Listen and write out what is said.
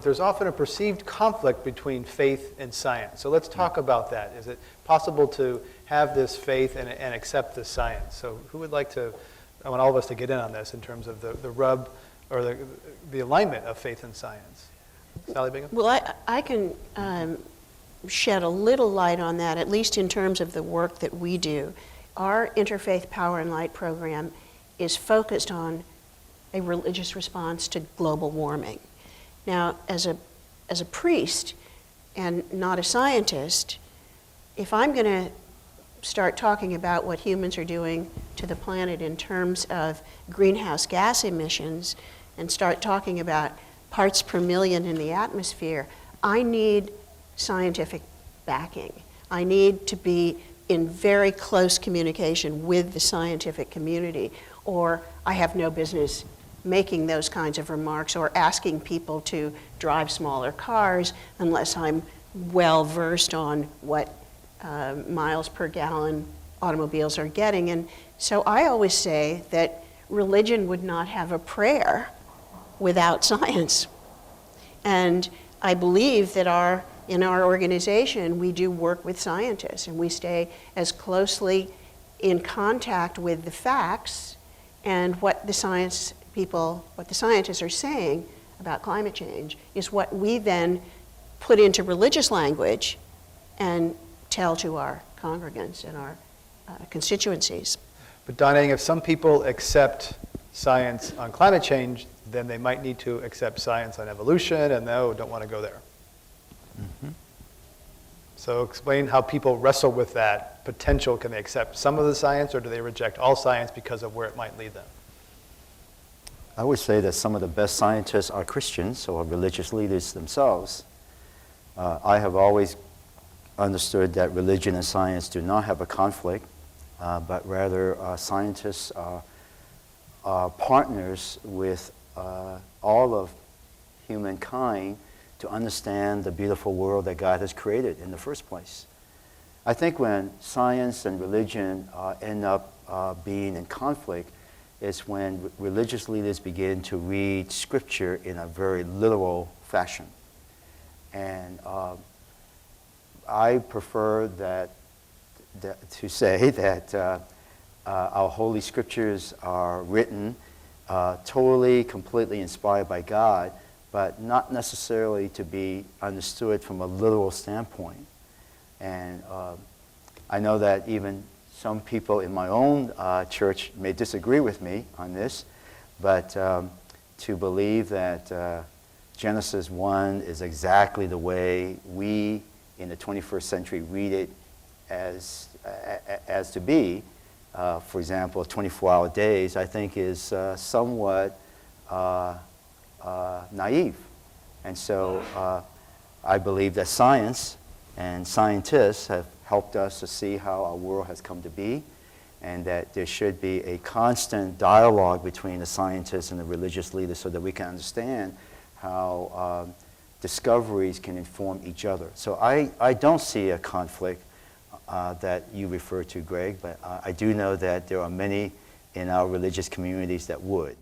There's often a perceived conflict between faith and science. So let's talk about that. Is it possible to have this faith and accept this science? So who would like to, I want all of us to get in on this in terms of the rub or the alignment of faith and science. Sally Bingham? Well, I can shed a little light on that, at least in terms of the work that we do. Our Interfaith Power and Light program is focused on a religious response to global warming. Now, as a priest and not a scientist, if I'm going to start talking about what humans are doing to the planet in terms of greenhouse gas emissions and start talking about parts per million in the atmosphere, I need scientific backing. I need to be in very close communication with the scientific community, or I have no business making those kinds of remarks or asking people to drive smaller cars unless I'm well versed on what miles per gallon automobiles are getting. And so I always say that religion would not have a prayer without science. And I believe that in our organization, we do work with scientists, and we stay as closely in contact with the facts and what the scientists are saying about climate change is what we then put into religious language and tell to our congregants and our constituencies. But Donning, if some people accept science on climate change, then they might need to accept science on evolution, and don't want to go there. Mm-hmm. So explain how people wrestle with that potential. Can they accept some of the science, or do they reject all science because of where it might lead them? I would say that some of the best scientists are Christians or religious leaders themselves. I have always understood that religion and science do not have a conflict, but rather scientists are partners with all of humankind to understand the beautiful world that God has created in the first place. I think when science and religion end up being in conflict, is when religious leaders begin to read Scripture in a very literal fashion. And I prefer to say that our Holy Scriptures are written totally, completely inspired by God, but not necessarily to be understood from a literal standpoint. And I know that even some people in my own church may disagree with me on this, but to believe that Genesis 1 is exactly the way we in the 21st century read it as to be, for example, 24-hour days, I think is somewhat naive. And so I believe that science and scientists have helped us to see how our world has come to be, and that there should be a constant dialogue between the scientists and the religious leaders so that we can understand how discoveries can inform each other. So I don't see a conflict that you refer to, Greg, but I do know that there are many in our religious communities that would.